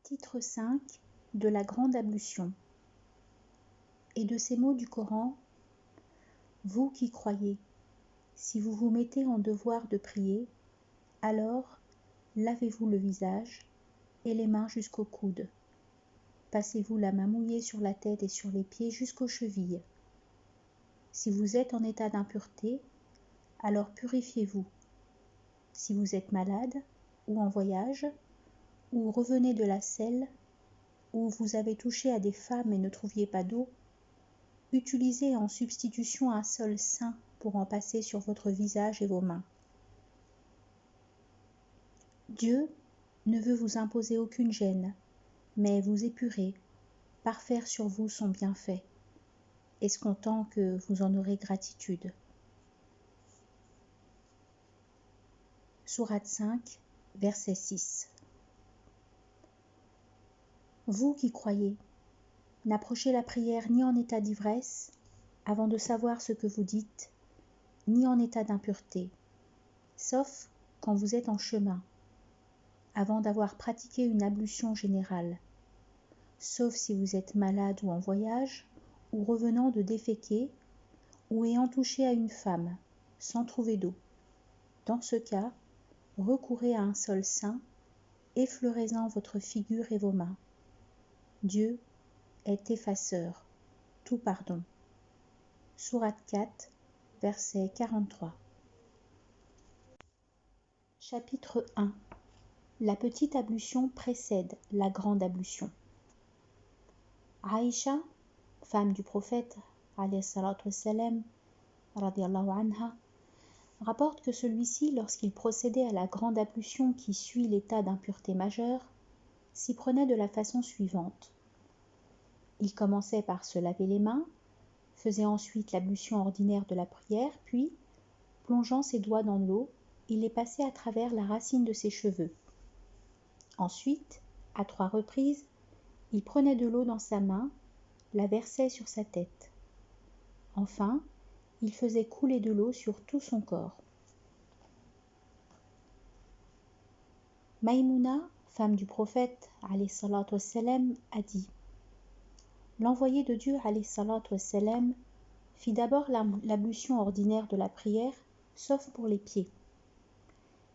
Titre 5 de la Grande Ablution. Et de ces mots du Coran: Vous qui croyez, si vous vous mettez en devoir de prier, alors lavez-vous le visage et les mains jusqu'aux coudes. Passez-vous la main mouillée sur la tête et sur les pieds jusqu'aux chevilles. Si vous êtes en état d'impureté, alors purifiez-vous. Si vous êtes malade ou en voyage, ou revenez de la selle, ou vous avez touché à des femmes et ne trouviez pas d'eau, utilisez en substitution un sol saint pour en passer sur votre visage et vos mains. Dieu ne veut vous imposer aucune gêne, mais vous épurer, parfaire sur vous son bienfait, escomptant que vous en aurez gratitude. Sourate 5, verset 6. Vous qui croyez, n'approchez la prière ni en état d'ivresse, avant de savoir ce que vous dites, ni en état d'impureté, sauf quand vous êtes en chemin, avant d'avoir pratiqué une ablution générale, sauf si vous êtes malade ou en voyage, ou revenant de déféquer, ou ayant touché à une femme, sans trouver d'eau. Dans ce cas, recourez à un sol saint, effleurez-en votre figure et vos mains. Dieu est effaceur, tout pardon. Sourate 4, verset 43. Chapitre 1. La petite ablution précède la grande ablution. Aïcha, femme du prophète, alayhi salatu wassalam, radiallahu anha, rapporte que celui-ci, lorsqu'il procédait à la grande ablution qui suit l'état d'impureté majeure, s'y prenait de la façon suivante. Il commençait par se laver les mains, faisait ensuite l'ablution ordinaire de la prière, puis, plongeant ses doigts dans l'eau, il les passait à travers la racine de ses cheveux. Ensuite, à 3 reprises, il prenait de l'eau dans sa main, la versait sur sa tête. Enfin, il faisait couler de l'eau sur tout son corps. Maïmouna, femme du prophète, alayhi salatu wassalam, a dit: L'envoyé de Dieu, alayhi salatu wassalam, fit d'abord l'ablution ordinaire de la prière, sauf pour les pieds.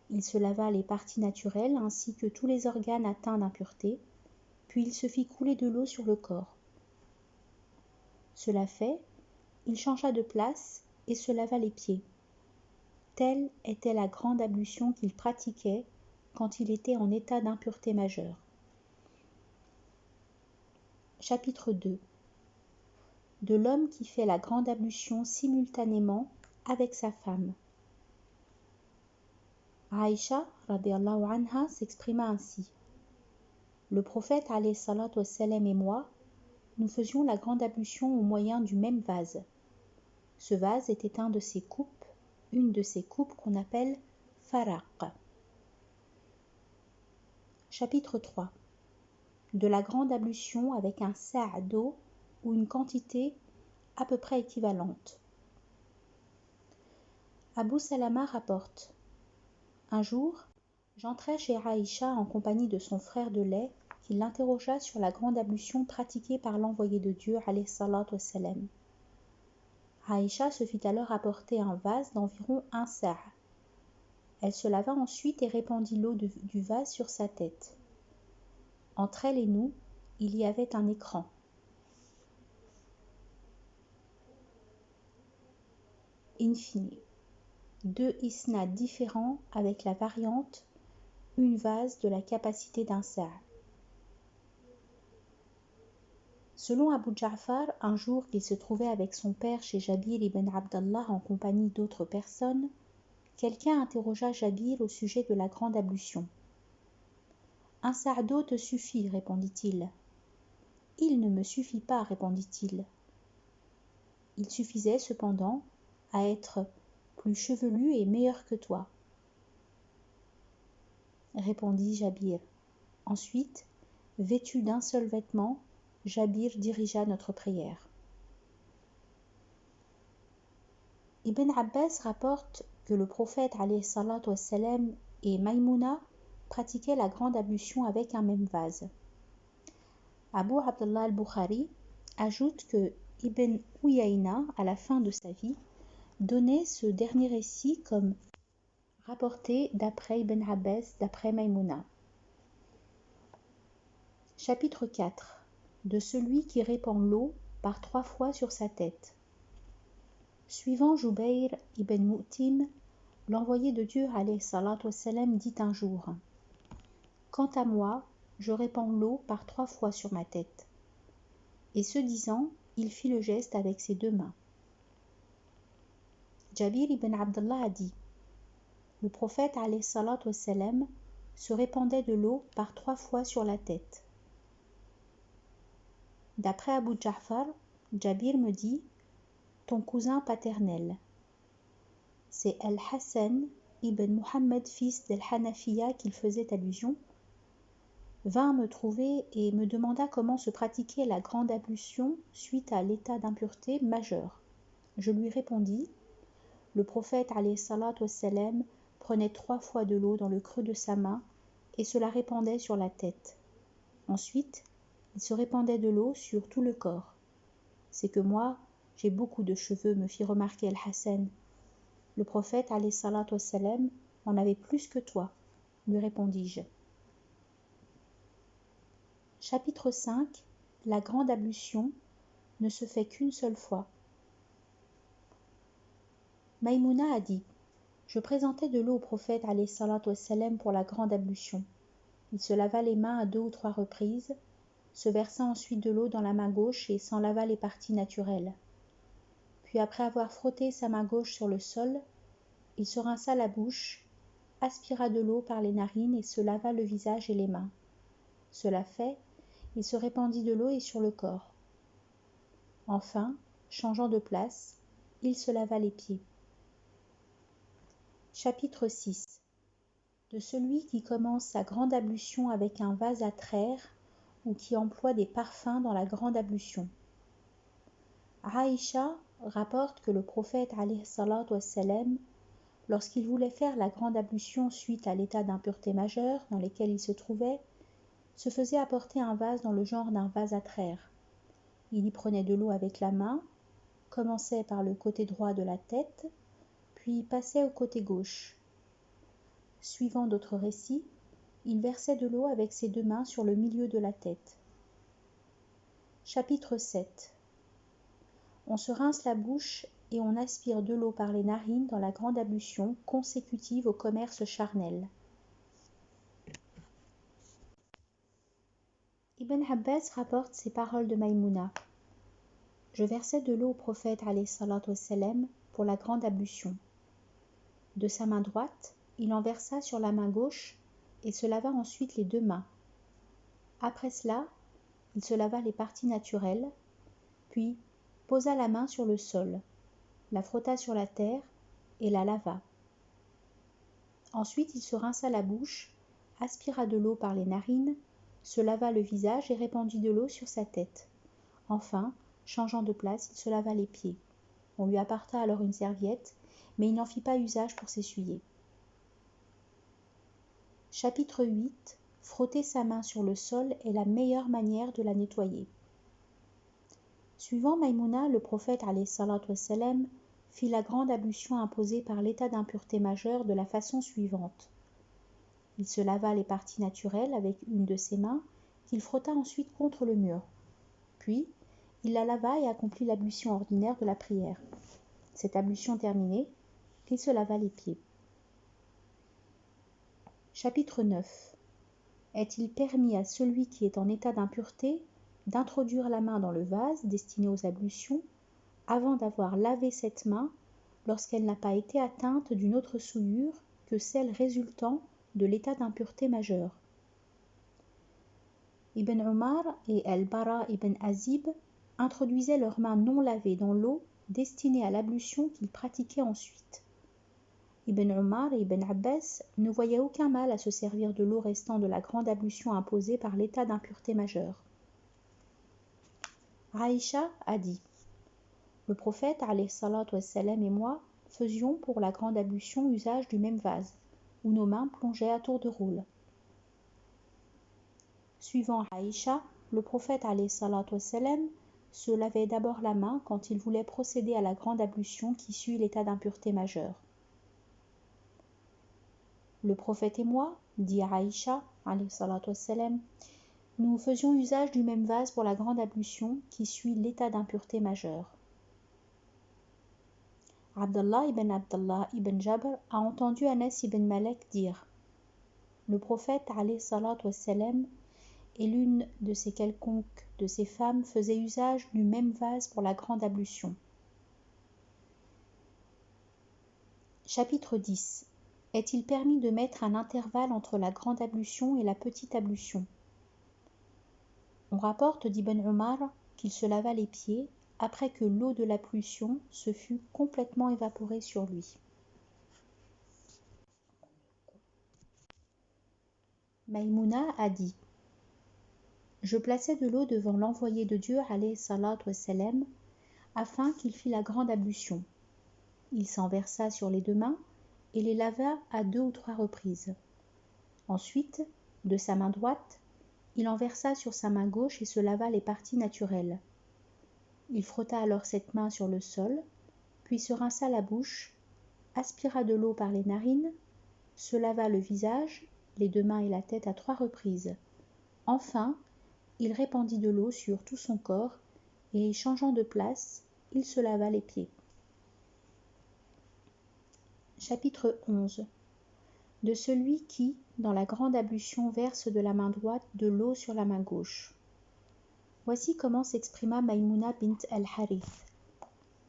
Il se lava les parties naturelles ainsi que tous les organes atteints d'impureté, puis il se fit couler de l'eau sur le corps. Cela fait, il changea de place et se lava les pieds. Telle était la grande ablution qu'il pratiquait quand il était en état d'impureté majeure. Chapitre 2. De l'homme qui fait la grande ablution simultanément avec sa femme. Aïcha, radiallahu anha, s'exprima ainsi: Le prophète, alayhi salatu wassalam, et moi, nous faisions la grande ablution au moyen du même vase. Ce vase était une de ces coupes qu'on appelle faraq. Chapitre 3. De la grande ablution avec un sa' d'eau ou une quantité à peu près équivalente. Abu Salama rapporte: Un jour, j'entrai chez Aïcha en compagnie de son frère de lait qui l'interrogea sur la grande ablution pratiquée par l'envoyé de Dieu, alayhi salatu wassalam. Aïcha se fit alors apporter un vase d'environ un sa'. Elle se lava ensuite et répandit l'eau du vase sur sa tête. Entre elle et nous, il y avait un écran. In fine, 2 isnads différents avec la variante une vase de la capacité d'un sa'. Selon Abu Ja'far, un jour qu'il se trouvait avec son père chez Jabir ibn Abdallah en compagnie d'autres personnes, quelqu'un interrogea Jabir au sujet de la grande ablution. Un sa' d'eau te suffit, répondit-il. Il ne me suffit pas, répondit-il. Il suffisait cependant à être plus chevelu et meilleur que toi, répondit Jabir. Ensuite, vêtu d'un seul vêtement, Jabir dirigea notre prière. Ibn Abbas rapporte que le prophète alayhi salatu wassalam et Maïmouna pratiquaient la grande ablution avec un même vase. Abu Abdullah al-Bukhari ajoute que Ibn Uyayna, à la fin de sa vie, donnait ce dernier récit comme rapporté d'après Ibn Abbas, d'après Maïmouna. Chapitre 4. De celui qui répand l'eau par 3 fois sur sa tête. Suivant Jubayr ibn Mu'tim, l'envoyé de Dieu alayhi salatu wassalam dit un jour: Quant à moi, je répands l'eau par 3 fois sur ma tête. Et ce disant, il fit le geste avec ses 2 mains. Jabir ibn Abdullah a dit: Le prophète alayhi salatu wassalam se répandait de l'eau par 3 fois sur la tête. D'après Abu Ja'far, Jabir me dit: Ton cousin paternel. C'est Al-Hassan ibn Muhammad, fils d'Al-Hanafiya, qu'il faisait allusion, vint me trouver et me demanda comment se pratiquait la grande ablution suite à l'état d'impureté majeure. Je lui répondis: Le prophète alayhi salatu wassalam prenait 3 fois de l'eau dans le creux de sa main et se la répandait sur la tête. Ensuite, il se répandait de l'eau sur tout le corps. C'est que moi, j'ai beaucoup de cheveux, me fit remarquer Al-Hassan. Le prophète alayhi salatu wassalam en avait plus que toi, lui répondis-je. Chapitre 5. La grande ablution ne se fait qu'une seule fois. Maïmouna a dit: Je présentais de l'eau au prophète alayhi salatu wassalam pour la grande ablution. Il se lava les mains à 2 ou 3 reprises, se versa ensuite de l'eau dans la main gauche et s'en lava les parties naturelles. Puis après avoir frotté sa main gauche sur le sol, il se rinça la bouche, aspira de l'eau par les narines et se lava le visage et les mains. Cela fait, il se répandit de l'eau et sur le corps. Enfin, changeant de place, il se lava les pieds. Chapitre 6. De celui qui commence sa grande ablution avec un vase à traire ou qui emploie des parfums dans la grande ablution. Aïcha rapporte que le prophète alayhi salatu wassalam, lorsqu'il voulait faire la grande ablution suite à l'état d'impureté majeure dans lequel il se trouvait, se faisait apporter un vase dans le genre d'un vase à traire. Il y prenait de l'eau avec la main, commençait par le côté droit de la tête, puis passait au côté gauche. Suivant d'autres récits, il versait de l'eau avec ses 2 mains sur le milieu de la tête. Chapitre 7. On se rince la bouche et on aspire de l'eau par les narines dans la grande ablution consécutive au commerce charnel. Ibn Abbas rapporte ces paroles de Maïmouna. Je versais de l'eau au prophète alayhi salatu wassalam pour la grande ablution. De sa main droite, il en versa sur la main gauche et se lava ensuite les 2 mains. Après cela, il se lava les parties naturelles, puis posa la main sur le sol, la frotta sur la terre et la lava. Ensuite, il se rinça la bouche, aspira de l'eau par les narines, se lava le visage et répandit de l'eau sur sa tête. Enfin, changeant de place, il se lava les pieds. On lui apporta alors une serviette, mais il n'en fit pas usage pour s'essuyer. Chapitre 8. Frotter sa main sur le sol est la meilleure manière de la nettoyer. Suivant Maïmouna, le prophète alayhi salatu wassalam fit la grande ablution imposée par l'état d'impureté majeure de la façon suivante. Il se lava les parties naturelles avec une de ses mains, qu'il frotta ensuite contre le mur. Puis, il la lava et accomplit l'ablution ordinaire de la prière. Cette ablution terminée, il se lava les pieds. Chapitre 9. Est-il permis à celui qui est en état d'impureté d'introduire la main dans le vase destiné aux ablutions avant d'avoir lavé cette main lorsqu'elle n'a pas été atteinte d'une autre souillure que celle résultant de l'état d'impureté majeure? Ibn Omar et Al-Bara ibn Azib introduisaient leurs mains non lavées dans l'eau destinée à l'ablution qu'ils pratiquaient ensuite. Ibn Omar et Ibn Abbas ne voyaient aucun mal à se servir de l'eau restant de la grande ablution imposée par l'état d'impureté majeure. Aïcha a dit: Le prophète alayhi salatu wassalam et moi faisions pour la grande ablution usage du même vase, où nos mains plongeaient à tour de rôle. Suivant Aïcha, le prophète alayhi salatu wassalam se lavait d'abord la main quand il voulait procéder à la grande ablution qui suit l'état d'impureté majeure. Le prophète et moi, dit Aïcha, alayhi salatu wassalam, nous faisions usage du même vase pour la grande ablution qui suit l'état d'impureté majeure. Abdallah ibn Jabr a entendu Anas ibn Malik dire: le prophète alayhi salatu wassalam et l'une de ses quelconques de ses femmes faisaient usage du même vase pour la grande ablution. Chapitre 10. Est-il permis de mettre un intervalle entre la grande ablution et la petite ablution? On rapporte d'Ibn Omar qu'il se lava les pieds après que l'eau de l'ablution se fût complètement évaporée sur lui. Maïmouna a dit: je plaçais de l'eau devant l'envoyé de Dieu alayhi salatu wassalam afin qu'il fît la grande ablution. Il s'en versa sur les deux mains et les lava à 2 ou 3 reprises. Ensuite, de sa main droite, il en versa sur sa main gauche et se lava les parties naturelles. Il frotta alors cette main sur le sol, puis se rinça la bouche, aspira de l'eau par les narines, se lava le visage, les deux mains et la tête à 3 reprises. Enfin, il répandit de l'eau sur tout son corps et, changeant de place, il se lava les pieds. Chapitre 11. De celui qui, dans la grande ablution, verse de la main droite de l'eau sur la main gauche. Voici comment s'exprima Maïmouna bint al-Harith.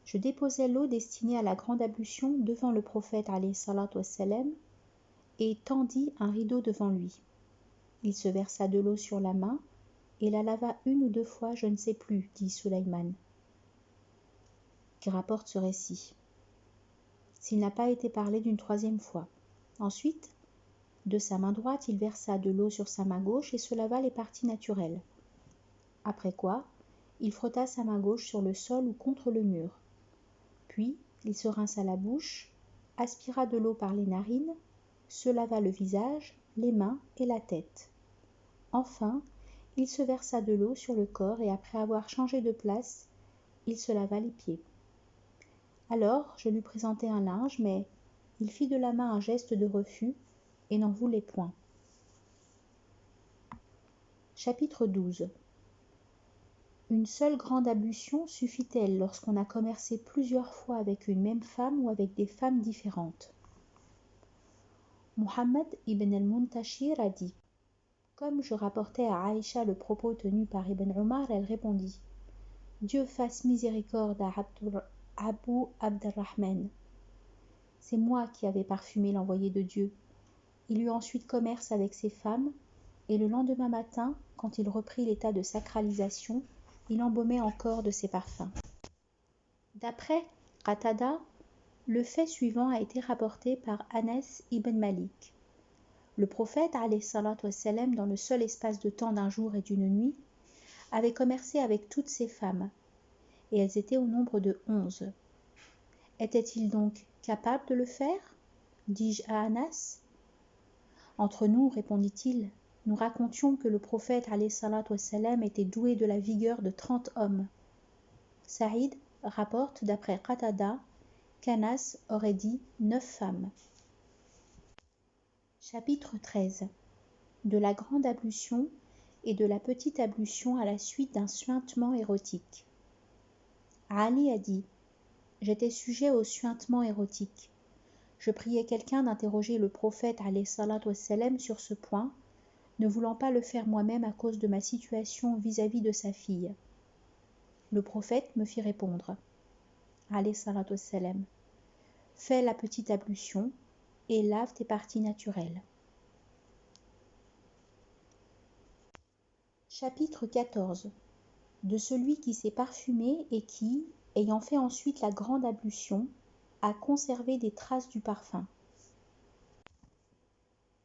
Je déposai l'eau destinée à la grande ablution devant le prophète alayhi salatu wassalam et tendis un rideau devant lui. Il se versa de l'eau sur la main et la lava 1 ou 2 fois, je ne sais plus, dit Sulayman, qui rapporte ce récit, s'il n'a pas été parlé d'une 3e fois. Ensuite, de sa main droite, il versa de l'eau sur sa main gauche et se lava les parties naturelles. Après quoi, il frotta sa main gauche sur le sol ou contre le mur. Puis, il se rinça la bouche, aspira de l'eau par les narines, se lava le visage, les mains et la tête. Enfin, il se versa de l'eau sur le corps et après avoir changé de place, il se lava les pieds. Alors, je lui présentai un linge, mais il fit de la main un geste de refus et n'en voulait point. Chapitre 12. Une seule grande ablution suffit-elle lorsqu'on a commercé plusieurs fois avec une même femme ou avec des femmes différentes? Muhammad ibn al-Muntashir a dit: comme je rapportais à Aïcha le propos tenu par Ibn Omar, elle répondit: Dieu fasse miséricorde à Abu Abdurrahman. C'est moi qui avais parfumé l'envoyé de Dieu. Il eut ensuite commerce avec ses femmes, et le lendemain matin, quand il reprit l'état de sacralisation, il embaumait encore de ses parfums. D'après Qatada, le fait suivant a été rapporté par Anas ibn Malik. Le prophète, alayhi salatu wassalam, dans le seul espace de temps d'un jour et d'une nuit, avait commercé avec toutes ses femmes, et elles étaient au nombre de 11. Était-il donc capable de le faire? Dis-je à Anas. Entre nous, répondit-il, nous racontions que le prophète alayhi salatu wassalam était doué de la vigueur de 30 hommes. Saïd rapporte d'après Qatada qu'Anas aurait dit 9 femmes. Chapitre 13. De la grande ablution et de la petite ablution à la suite d'un suintement érotique. Ali a dit: j'étais sujet au suintement érotique. Je priais quelqu'un d'interroger le prophète alayhi salatu wassalam sur ce point, ne voulant pas le faire moi-même à cause de ma situation vis-à-vis de sa fille. Le prophète me fit répondre, alayhi salatu wassalam: fais la petite ablution et lave tes parties naturelles. Chapitre 14. De celui qui s'est parfumé et qui, ayant fait ensuite la grande ablution, a conservé des traces du parfum.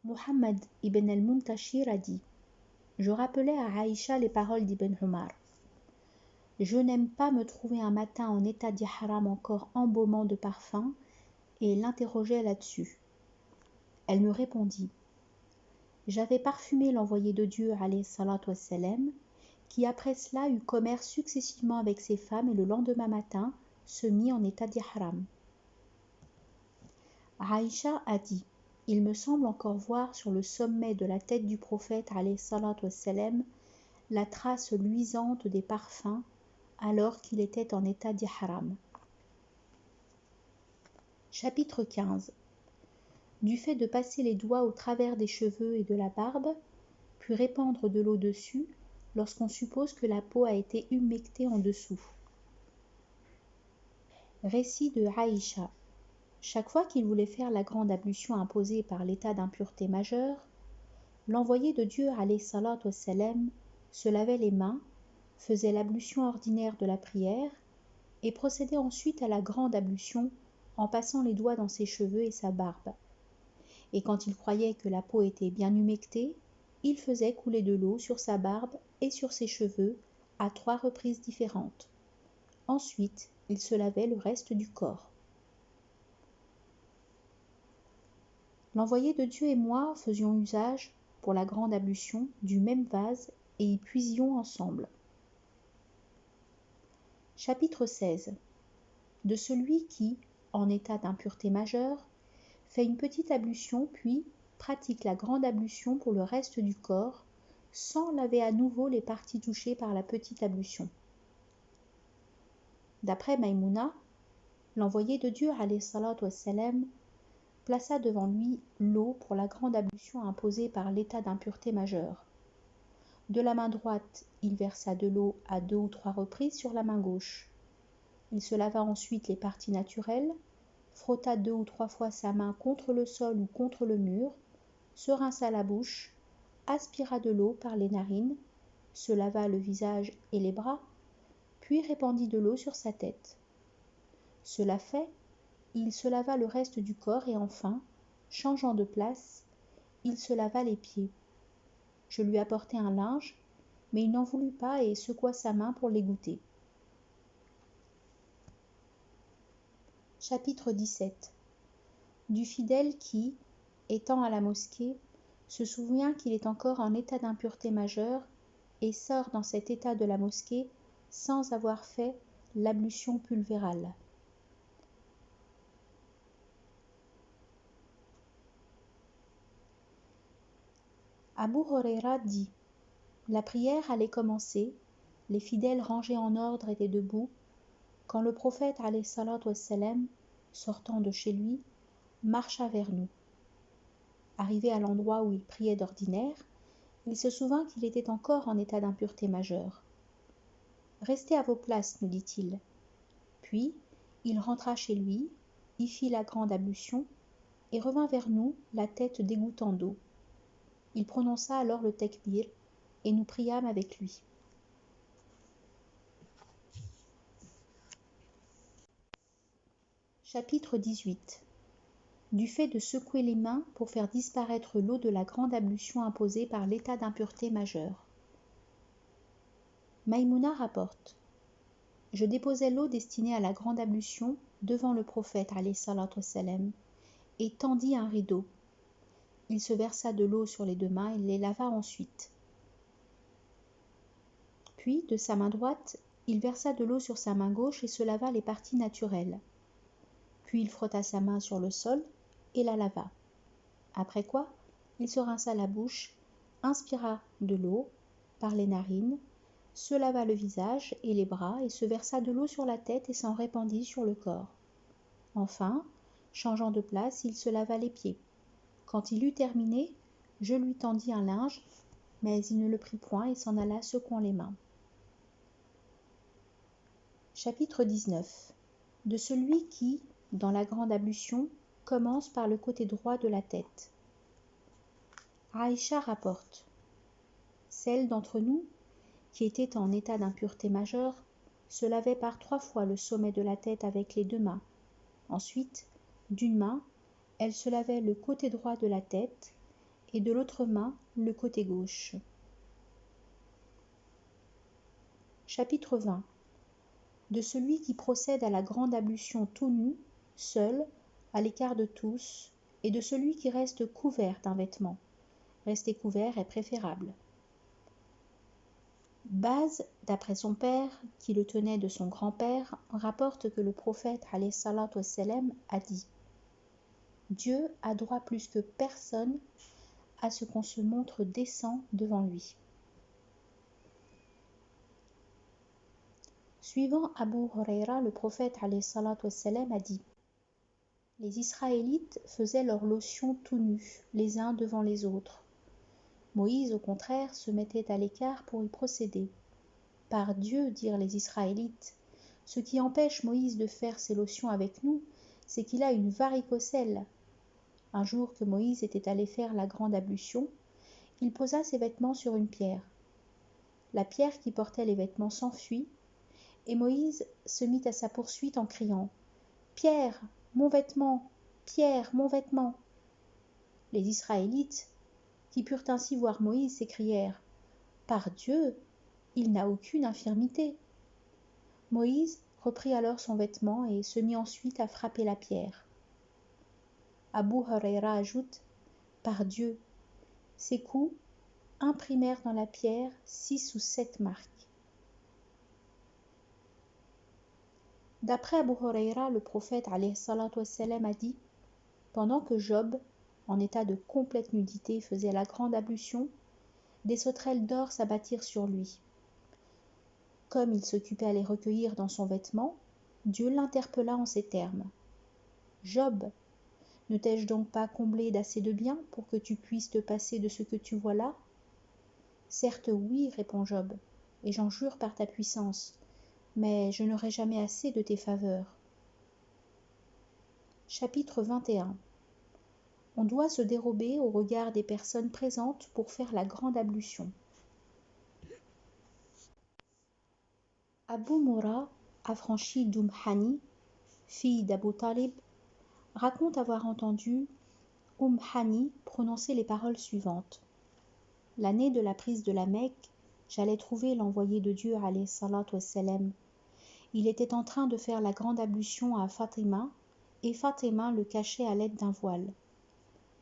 Muhammad ibn al-Muntashir a dit: je rappelais à Aïcha les paroles d'Ibn Omar. Je n'aime pas me trouver un matin en état d'ihram encore embaumant de parfum, et l'interrogeai là-dessus. Elle me répondit: j'avais parfumé l'envoyé de Dieu alayhi salatu wassalam, qui après cela eut commerce successivement avec ses femmes et le lendemain matin se mit en état d'ihram. Aïcha a dit: il me semble encore voir sur le sommet de la tête du prophète alayhi salatu wassalam la trace luisante des parfums alors qu'il était en état d'ihram. Chapitre 15. Du fait de passer les doigts au travers des cheveux et de la barbe, puis répandre de l'eau dessus lorsqu'on suppose que la peau a été humectée en dessous. Récit de Aïcha. Chaque fois qu'il voulait faire la grande ablution imposée par l'état d'impureté majeure, l'envoyé de Dieu alayhi salatu wassalam se lavait les mains, faisait l'ablution ordinaire de la prière et procédait ensuite à la grande ablution en passant les doigts dans ses cheveux et sa barbe. Et quand il croyait que la peau était bien humectée, il faisait couler de l'eau sur sa barbe et sur ses cheveux à 3 reprises différentes. Ensuite, il se lavait le reste du corps. L'envoyé de Dieu et moi faisions usage, pour la grande ablution, du même vase et y puisions ensemble. Chapitre 16. De celui qui, en état d'impureté majeure, fait une petite ablution puis pratique la grande ablution pour le reste du corps, sans laver à nouveau les parties touchées par la petite ablution. D'après Maïmouna, l'envoyé de Dieu alayhi salatu wassalam plaça devant lui l'eau pour la grande ablution imposée par l'état d'impureté majeure. De la main droite, il versa de l'eau à 2 ou 3 reprises sur la main gauche. Il se lava ensuite les parties naturelles, frotta 2 ou 3 fois sa main contre le sol ou contre le mur, se rinça la bouche, aspira de l'eau par les narines, se lava le visage et les bras, puis répandit de l'eau sur sa tête. Cela fait, il se lava le reste du corps et enfin, changeant de place, il se lava les pieds. Je lui apportai un linge, mais il n'en voulut pas et secoua sa main pour l'égoutter. Chapitre 17. Du fidèle qui, étant à la mosquée, se souvient qu'il est encore en état d'impureté majeure et sort dans cet état de la mosquée sans avoir fait l'ablution pulvérale. Abu Huraira dit: la prière allait commencer, les fidèles rangés en ordre étaient debout, quand le prophète alayhi salatu wassalam, sortant de chez lui, marcha vers nous. Arrivé à l'endroit où il priait d'ordinaire, il se souvint qu'il était encore en état d'impureté majeure. « Restez à vos places, nous dit-il. » Puis, il rentra chez lui, y fit la grande ablution, et revint vers nous, la tête dégouttant d'eau. Il prononça alors le tekbir, et nous priâmes avec lui. Chapitre 18. Du fait de secouer les mains pour faire disparaître l'eau de la grande ablution imposée par l'état d'impureté majeure. Maïmouna rapporte: je déposai l'eau destinée à la grande ablution devant le prophète alayhi salatu wassalam et tendis un rideau. Il se versa de l'eau sur les 2 mains et les lava ensuite. Puis, de sa main droite, il versa de l'eau sur sa main gauche et se lava les parties naturelles. Puis il frotta sa main sur le sol et la lava. Après quoi, il se rinça la bouche, inspira de l'eau par les narines, se lava le visage et les bras et se versa de l'eau sur la tête et s'en répandit sur le corps. Enfin, changeant de place, il se lava les pieds. Quand il eut terminé, je lui tendis un linge, mais il ne le prit point et s'en alla secouant les mains. Chapitre 19. De celui qui, dans la grande ablution, commence par le côté droit de la tête. Aïcha rapporte: celle d'entre nous, qui était en état d'impureté majeure, se lavait par 3 fois le sommet de la tête avec les 2 mains. Ensuite, d'une main, elle se lavait le côté droit de la tête et de l'autre main le côté gauche. Chapitre 20. De celui qui procède à la grande ablution tout nu, seul, à l'écart de tous, et de celui qui reste couvert d'un vêtement. Rester couvert est préférable. Baz, d'après son père, qui le tenait de son grand-père, rapporte que le prophète alayhi salatu wassalam a dit « Dieu a droit plus que personne à ce qu'on se montre décent devant lui. » Suivant Abu Huraira, le prophète alayhi salatu wassalam a dit « Les Israélites faisaient leur lotion tout nus, les uns devant les autres. Moïse, au contraire, se mettait à l'écart pour y procéder. Par Dieu, dirent les Israélites, ce qui empêche Moïse de faire ses lotions avec nous, c'est qu'il a une varicocèle. Un jour que Moïse était allé faire la grande ablution, il posa ses vêtements sur une pierre. La pierre qui portait les vêtements s'enfuit, et Moïse se mit à sa poursuite en criant « Pierre, mon vêtement! Pierre, mon vêtement !» Les Israélites, qui purent ainsi voir Moïse, s'écrièrent « Par Dieu, il n'a aucune infirmité !» Moïse reprit alors son vêtement et se mit ensuite à frapper la pierre. Abu Huraira ajoute « Par Dieu, ces coups imprimèrent dans la pierre 6 ou 7 marques. » D'après Abu Huraira, le prophète alayhi salatu wassalam a dit « Pendant que Job, en état de complète nudité, faisait la grande ablution, des sauterelles d'or s'abattirent sur lui. Comme il s'occupait à les recueillir dans son vêtement, Dieu l'interpella en ces termes. « Job, ne t'ai-je donc pas comblé d'assez de biens pour que tu puisses te passer de ce que tu vois là ? » Certes oui, répond Job, et j'en jure par ta puissance, mais je n'aurai jamais assez de tes faveurs. Chapitre 21. On doit se dérober au regard des personnes présentes pour faire la grande ablution. Abu Moura, affranchi d'Hani, fille d'Abu Talib, raconte avoir entendu Hani prononcer les paroles suivantes. L'année de la prise de la Mecque, j'allais trouver l'envoyé de Dieu alayhi salatu wassalam. Il était en train de faire la grande ablution à Fatima, et Fatima le cachait à l'aide d'un voile.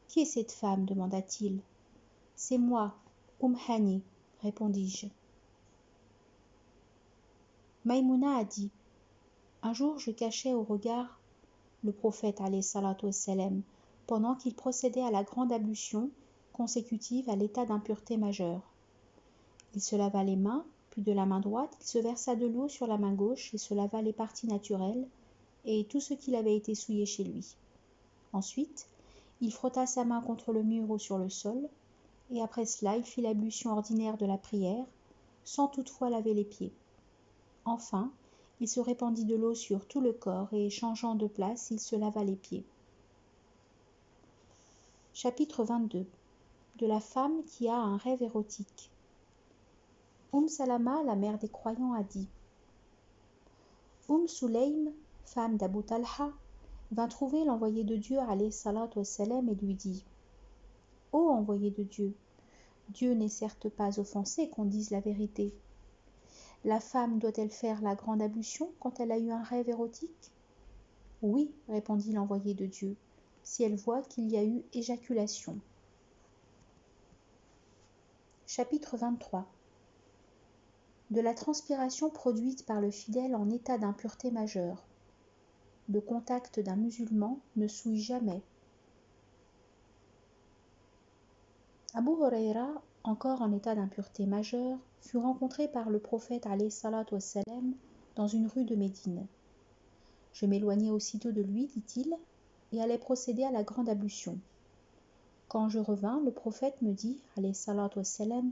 « Qui est cette femme » demanda-t-il. « C'est moi, Hani, répondis-je. Maïmouna a dit « Un jour je cachais au regard le prophète alayhi salatu wassalam, pendant qu'il procédait à la grande ablution consécutive à l'état d'impureté majeure. Il se lava les mains, puis de la main droite, il se versa de l'eau sur la main gauche et se lava les parties naturelles et tout ce qu'il avait été souillé chez lui. Ensuite, il frotta sa main contre le mur ou sur le sol, et après cela, il fit l'ablution ordinaire de la prière, sans toutefois laver les pieds. Enfin, il se répandit de l'eau sur tout le corps et, changeant de place, il se lava les pieds. Chapitre 22. De la femme qui a un rêve érotique. Salama, la mère des croyants, a dit Sulaym, femme d'Abu Talha, vint trouver l'envoyé de Dieu alayhi salatu wassalam et lui dit Ô envoyé de Dieu, Dieu n'est certes pas offensé qu'on dise la vérité. La femme doit-elle faire la grande ablution quand elle a eu un rêve érotique ? Oui, répondit l'envoyé de Dieu, si elle voit qu'il y a eu éjaculation. Chapitre 23. De la transpiration produite par le fidèle en état d'impureté majeure. Le contact d'un musulman ne souille jamais. Abu Huraira, encore en état d'impureté majeure, fut rencontré par le prophète alayhi salatu wassalam dans une rue de Médine. Je m'éloignai aussitôt de lui, dit-il, et allais procéder à la grande ablution. Quand je revins, le prophète me dit, alayhi salatu wassalam,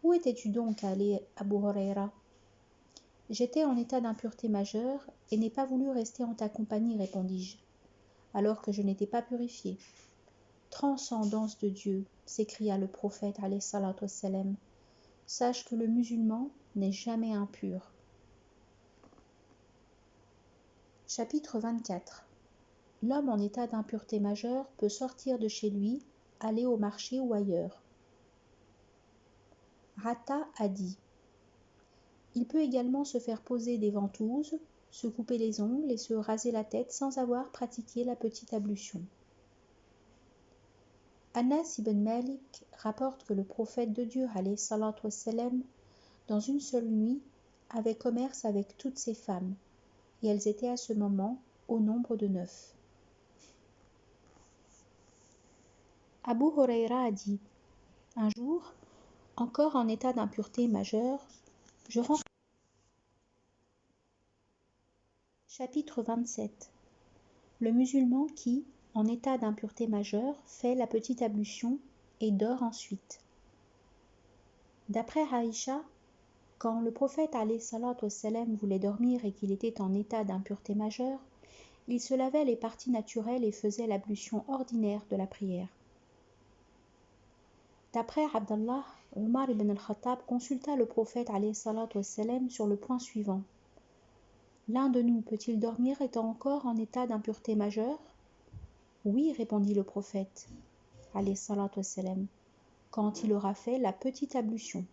« Où étais-tu donc allé, Abu Huraira » ? J'étais en état d'impureté majeure et n'ai pas voulu rester en ta compagnie, répondis-je, alors que je n'étais pas purifié. Transcendance de Dieu, s'écria le prophète alayhi salatu wassalam, sache que le musulman n'est jamais impur. Chapitre 24. L'homme en état d'impureté majeure peut sortir de chez lui, aller au marché ou ailleurs. Rata a dit Il peut également se faire poser des ventouses, se couper les ongles et se raser la tête sans avoir pratiqué la petite ablution. Anas ibn Malik rapporte que le prophète de Dieu, alayhi salatu wassalam, dans une seule nuit, avait commerce avec toutes ses femmes, et elles étaient à ce moment au nombre de 9. Abu Huraira a dit: un jour, encore en état d'impureté majeure, je rentre. Chapitre 27. Le musulman qui, en état d'impureté majeure, fait la petite ablution et dort ensuite. D'après Aïcha, quand le prophète alayhi salatu wassalam voulait dormir et qu'il était en état d'impureté majeure, il se lavait les parties naturelles et faisait l'ablution ordinaire de la prière. D'après Abdallah, Omar ibn al-Khattab consulta le prophète alayhi salatu wassalam sur le point suivant: l'un de nous peut-il dormir étant encore en état d'impureté majeure? Oui, répondit le prophète alayhi salatu wassalam, quand il aura fait la petite ablution.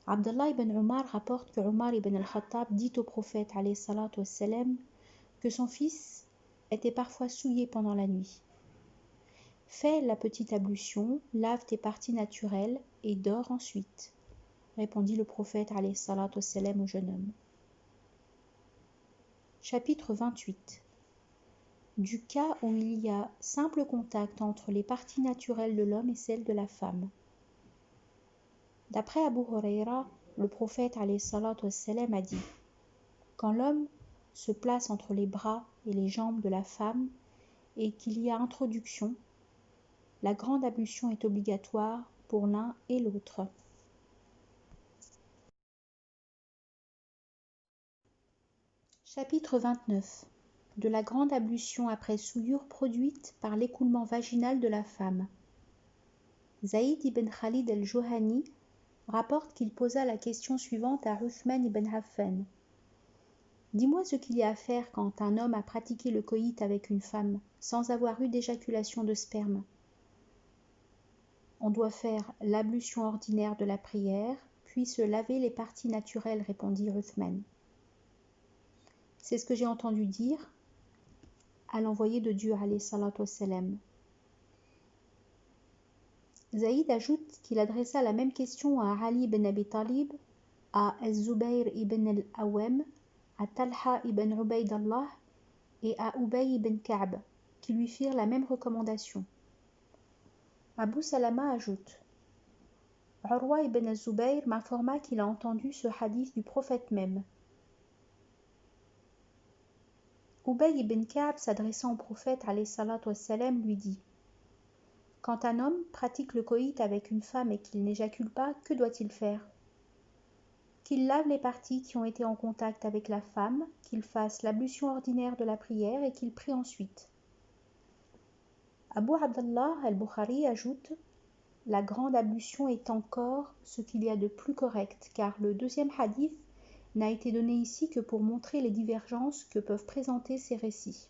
Abdallah ibn Omar rapporte que Omar ibn al-Khattab dit au prophète alayhi salatu wassalam que son fils était parfois souillé pendant la nuit. Fais la petite ablution, lave tes parties naturelles et dors ensuite, répondit le prophète alayhi salatu wassalam au jeune homme. Chapitre 28. Du cas où il y a simple contact entre les parties naturelles de l'homme et celles de la femme. D'après Abu Huraira, le prophète alayhi salatu wassalam a dit: quand l'homme se place entre les bras et les jambes de la femme et qu'il y a introduction, la grande ablution est obligatoire pour l'un et l'autre. Chapitre 29. De la grande ablution après souillure produite par l'écoulement vaginal de la femme. Zaïd ibn Khalid al-Juhani rapporte qu'il posa la question suivante à Uthman ibn Affan. Dis-moi ce qu'il y a à faire quand un homme a pratiqué le coït avec une femme sans avoir eu d'éjaculation de sperme. On doit faire l'ablution ordinaire de la prière, puis se laver les parties naturelles, répondit Uthman. C'est ce que j'ai entendu dire à l'envoyé de Dieu, alayhi salatu wassalam. Zaïd ajoute qu'il adressa la même question à Ali ibn Abi Talib, à Az-Zubayr ibn al-Awwam, à Talha ibn Ubaydallah et à Ubay ibn Ka'b, qui lui firent la même recommandation. Abu Salama ajoute: Urwa ibn al-Zubayr m'informa qu'il a entendu ce hadith du prophète même. Ubay ibn Ka'b, s'adressant au prophète alayhi salatu wassalam, lui dit: quand un homme pratique le coït avec une femme et qu'il n'éjacule pas, que doit-il faire? Qu'il lave les parties qui ont été en contact avec la femme, qu'il fasse l'ablution ordinaire de la prière et qu'il prie ensuite. Abu Abdallah al-Bukhari ajoute: la grande ablution est encore ce qu'il y a de plus correct, car le deuxième hadith n'a été donné ici que pour montrer les divergences que peuvent présenter ces récits.